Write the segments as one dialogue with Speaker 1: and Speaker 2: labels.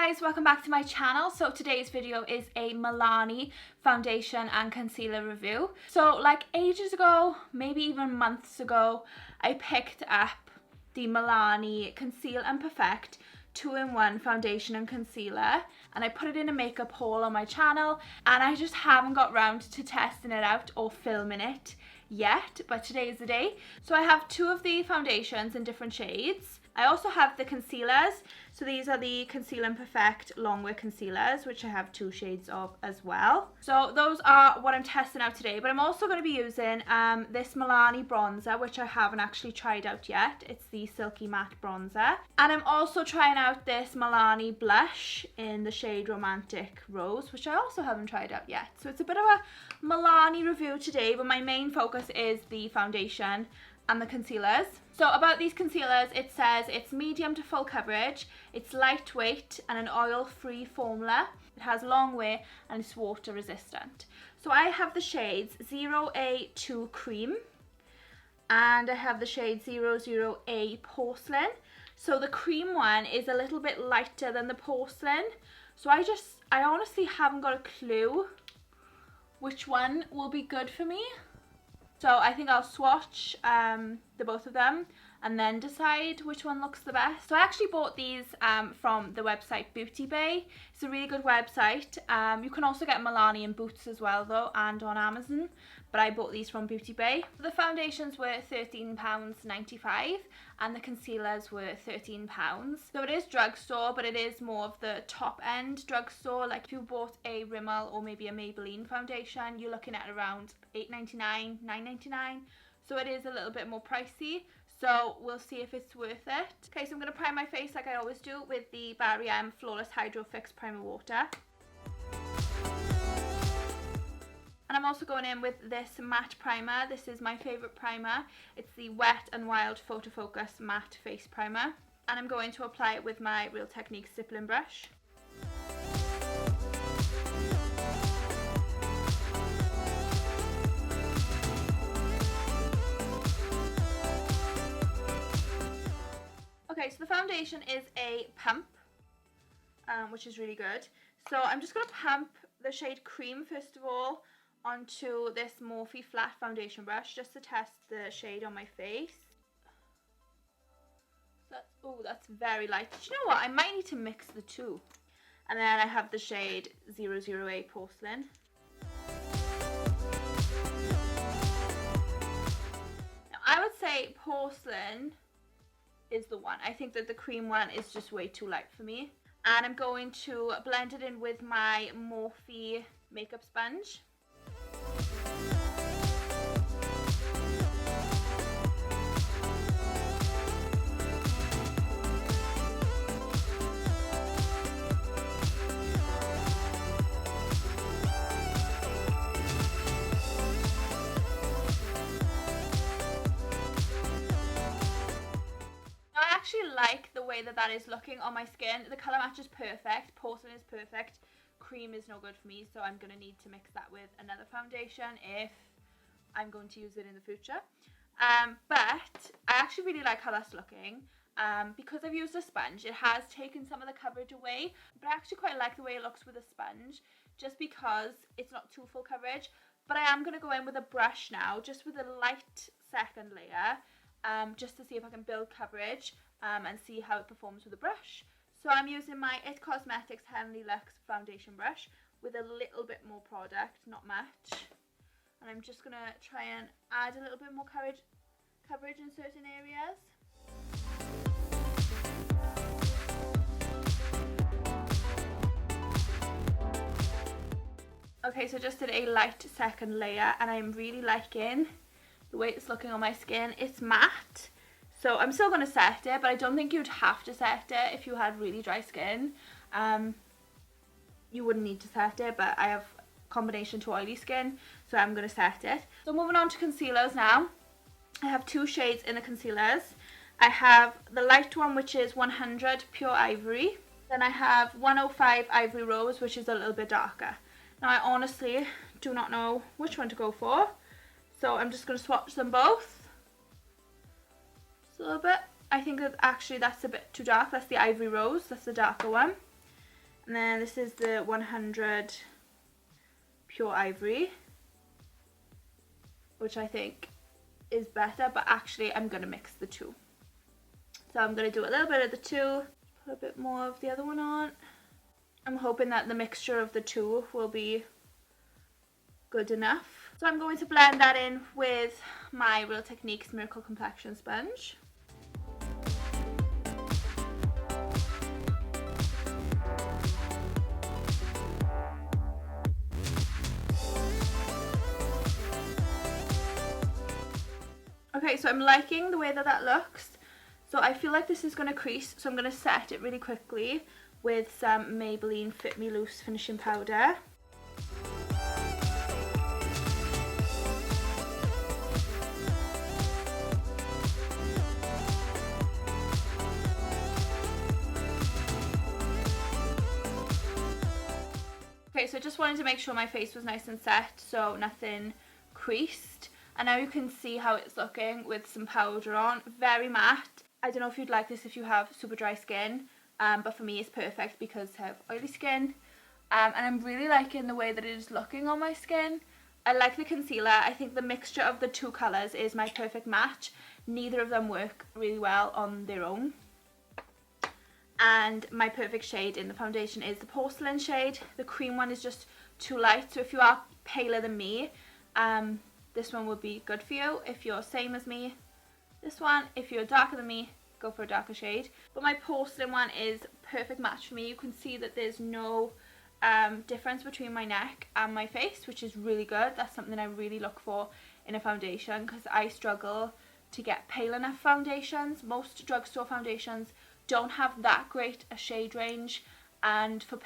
Speaker 1: guys, welcome back to my channel. So today's video is a Milani foundation and concealer review. So like ages ago, maybe even months ago, I picked up the Milani Conceal and Perfect 2-in-1 foundation and concealer, and I put it in a makeup haul on my channel, and I just haven't got round to testing it out or filming it yet, but today is the day. So I have two of the foundations in different shades. I also have the concealers. So these are the Conceal and Perfect Longwear concealers, which I have two shades of as well. So those are what I'm testing out today, but I'm also going to be using this Milani bronzer, which I haven't actually tried out yet. It's the Silky Matte Bronzer. And I'm also trying out this Milani blush in the shade Romantic Rose, which I also haven't tried out yet. So it's a bit of a Milani review today, but my main focus is the foundation and the concealers. So about these concealers, it says it's medium to full coverage, it's lightweight and an oil-free formula. It has long wear and it's water resistant. So I have the shades 0A2 Cream and I have the shade 00A Porcelain. So the cream one is a little bit lighter than the porcelain. So I honestly haven't got a clue which one will be good for me. So I think I'll swatch the both of them and then decide which one looks the best. So I actually bought these from the website Beauty Bay. It's a really good website. You can also get Milani in Boots as well though, and on Amazon. But I bought these from Beauty Bay. The foundations were £13.95 and the concealers were £13. So it is drugstore, but it is more of the top end drugstore. Like if you bought a Rimmel or maybe a Maybelline foundation, you're looking at around £8.99, £9.99. So it is a little bit more pricey. So we'll see if it's worth it. Okay, so I'm going to prime my face like I always do with the Barry M Flawless Hydro Fix Primer Water. And I'm also going in with this matte primer. This is my favourite primer. It's the Wet n Wild Photo Focus Matte Face Primer. And I'm going to apply it with my Real Techniques stippling brush. Okay, so the foundation is a pump, which is really good. So I'm just going to pump the shade Cream first of all onto this Morphe flat foundation brush just to test the shade on my face. That's very light. Do you know what? I might need to mix the two. And then I have the shade 00A Porcelain. Now, I would say Porcelain is the one. I think that the cream one is just way too light for me. And I'm going to blend it in with my Morphe makeup sponge. I actually like the way that is looking on my skin. The colour match is perfect, porcelain is perfect, cream is no good for me, so I'm going to need to mix that with another foundation if I'm going to use it in the future. But I actually really like how that's looking. Because I've used a sponge, it has taken some of the coverage away, but I actually quite like the way it looks with a sponge, just because it's not too full coverage. But I am going to go in with a brush now, just with a light second layer, just to see if I can build coverage and see how it performs with a brush. So I'm using my It Cosmetics Heavenly Luxe foundation brush with a little bit more product, not much. And I'm just going to try and add a little bit more coverage in certain areas. Okay, so just did a light second layer and I'm really liking the way it's looking on my skin. It's matte, so I'm still going to set it, but I don't think you'd have to set it if you had really dry skin. You wouldn't need to set it, but I have combination to oily skin, so I'm going to set it. So moving on to concealers now. I have two shades in the concealers. I have the light one, which is 100 Pure Ivory. Then I have 105 Ivory Rose, which is a little bit darker. Now I honestly do not know which one to go for, so I'm just going to swatch them both. Just a little bit. I think that actually that's a bit too dark. That's the Ivory Rose, that's the darker one. And then this is the 100 Pure Ivory, which I think is better, but actually I'm going to mix the two. So I'm going to do a little bit of the two, put a bit more of the other one on. I'm hoping that the mixture of the two will be good enough. So I'm going to blend that in with my Real Techniques Miracle Complexion Sponge. Okay, so I'm liking the way that that looks. So I feel like this is going to crease, so I'm going to set it really quickly with some Maybelline Fit Me Loose finishing powder. Okay, so I just wanted to make sure my face was nice and set, so nothing creased. And now you can see how it's looking with some powder on. Very matte. I don't know if you'd like this if you have super dry skin, but for me it's perfect because I have oily skin. And I'm really liking the way that it is looking on my skin. I like the concealer. I think the mixture of the two colours is my perfect match. Neither of them work really well on their own. And my perfect shade in the foundation is the porcelain shade. The cream one is just too light, so if you are paler than me, this one would be good for you. If you're same as me, this one. If you're darker than me, go for a darker shade. But my porcelain one is perfect match for me. You can see that there's no difference between my neck and my face, which is really good. That's something I really look for in a foundation because I struggle to get pale enough foundations. Most drugstore foundations don't have that great a shade range, and for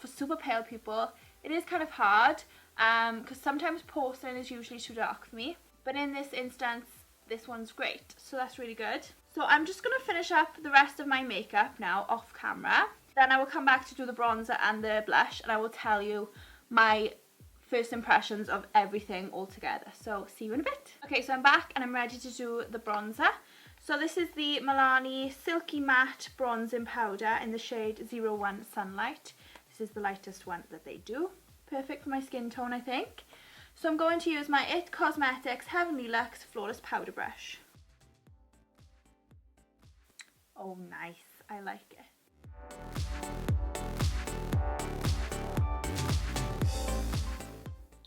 Speaker 1: super pale people it is kind of hard. Because sometimes porcelain is usually too dark for me, but in this instance this one's great, so that's really good. So I'm just going to finish up the rest of my makeup now off camera, then I will come back to do the bronzer and the blush, and I will tell you my first impressions of everything all together. So see you in a bit. Okay, so I'm back and I'm ready to do the bronzer. So this is the Milani Silky Matte Bronzing Powder in the shade 01 Sunlight. This is the lightest one that they do. Perfect for my skin tone, I think. So I'm going to use my IT Cosmetics Heavenly Luxe Flawless Powder Brush. Oh, nice. I like it.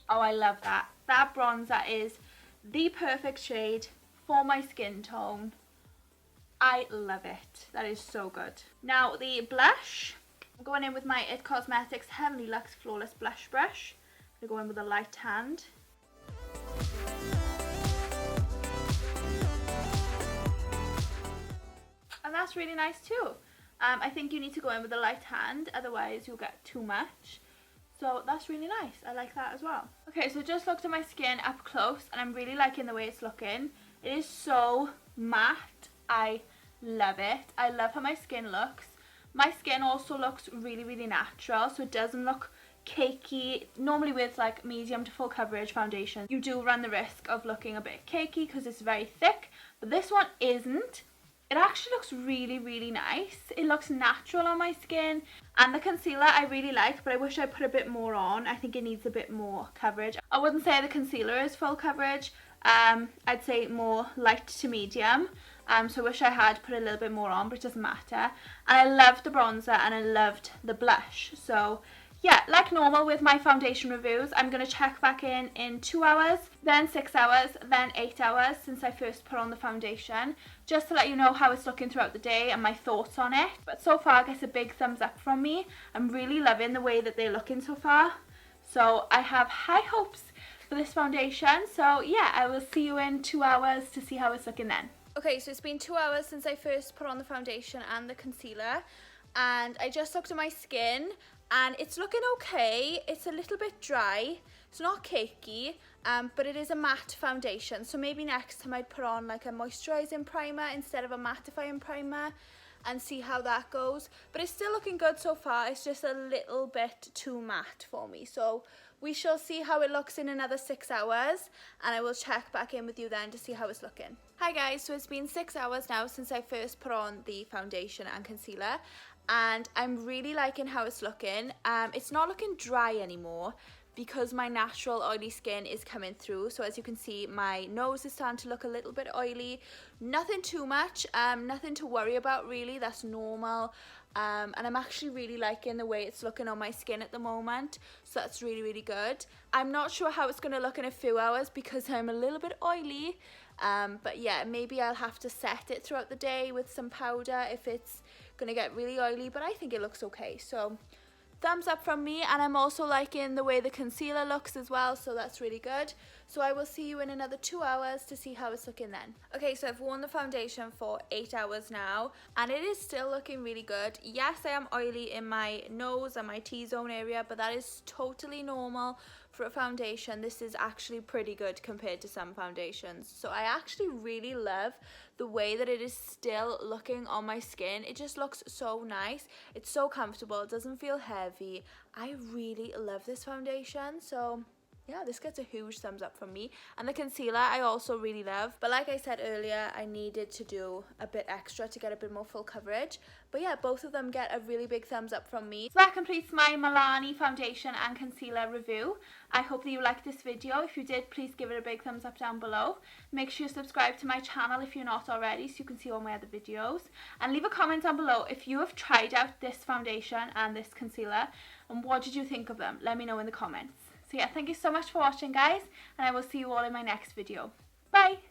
Speaker 1: Oh, I love that. That bronzer is the perfect shade for my skin tone. I love it. That is so good. Now the blush. I'm going in with my IT Cosmetics Heavenly Luxe Flawless Blush Brush. I'm going to go in with a light hand. And that's really nice too. I think you need to go in with a light hand, otherwise you'll get too much. So that's really nice. I like that as well. Okay, so just looked at my skin up close and I'm really liking the way it's looking. It is so matte. I love it. I love how my skin looks. My skin also looks really, really natural, so it doesn't look cakey. Normally with like medium to full coverage foundation, you do run the risk of looking a bit cakey because it's very thick, but this one isn't. It actually looks really, really nice. It looks natural on my skin. And the concealer I really like, but I wish I put a bit more on. I think it needs a bit more coverage. I wouldn't say the concealer is full coverage. I'd say more light to medium. So I wish I had put a little bit more on, but it doesn't matter. And I loved the bronzer and I loved the blush. So yeah, like normal with my foundation reviews, I'm going to check back in 2 hours, then 6 hours, then 8 hours since I first put on the foundation, just to let you know how it's looking throughout the day and my thoughts on it. But so far, I guess a big thumbs up from me. I'm really loving the way that they're looking so far. So I have high hopes for this foundation. So yeah, I will see you in 2 hours to see how it's looking then. Okay, so it's been 2 hours since I first put on the foundation and the concealer, and I just looked at my skin and it's looking okay. It's a little bit dry. It's not cakey, but it is a matte foundation. So maybe next time I'd put on like a moisturising primer instead of a mattifying primer and see how that goes. But it's still looking good so far. It's just a little bit too matte for me. So we shall see how it looks in another 6 hours, and I will check back in with you then to see how it's looking. Hi guys, so it's been 6 hours now since I first put on the foundation and concealer, and I'm really liking how it's looking. It's not looking dry anymore because my natural oily skin is coming through. So as you can see, my nose is starting to look a little bit oily. Nothing too much, nothing to worry about really, that's normal. And I'm actually really liking the way it's looking on my skin at the moment, so that's really, really good. I'm not sure how it's going to look in a few hours because I'm a little bit oily, but yeah, maybe I'll have to set it throughout the day with some powder if it's going to get really oily, but I think it looks okay. So thumbs up from me, and I'm also liking the way the concealer looks as well, so that's really good. So I will see you in another 2 hours to see how it's looking then. Okay, so I've worn the foundation for 8 hours now, and it is still looking really good. Yes, I am oily in my nose and my T-zone area, but that is totally normal for a foundation. This is actually pretty good compared to some foundations. So I actually really love the way that it is still looking on my skin. It just looks so nice. It's so comfortable. It doesn't feel heavy. I really love this foundation. So yeah, this gets a huge thumbs up from me. And the concealer I also really love, but like I said earlier, I needed to do a bit extra to get a bit more full coverage. But yeah, both of them get a really big thumbs up from me. So that completes my Milani foundation and concealer review. I hope that you liked this video. If you did, please give it a big thumbs up down below. Make sure you subscribe to my channel if you're not already, so you can see all my other videos. And leave a comment down below if you have tried out this foundation and this concealer, and what did you think of them? Let me know in the comments. So yeah, thank you so much for watching, guys, and I will see you all in my next video. Bye!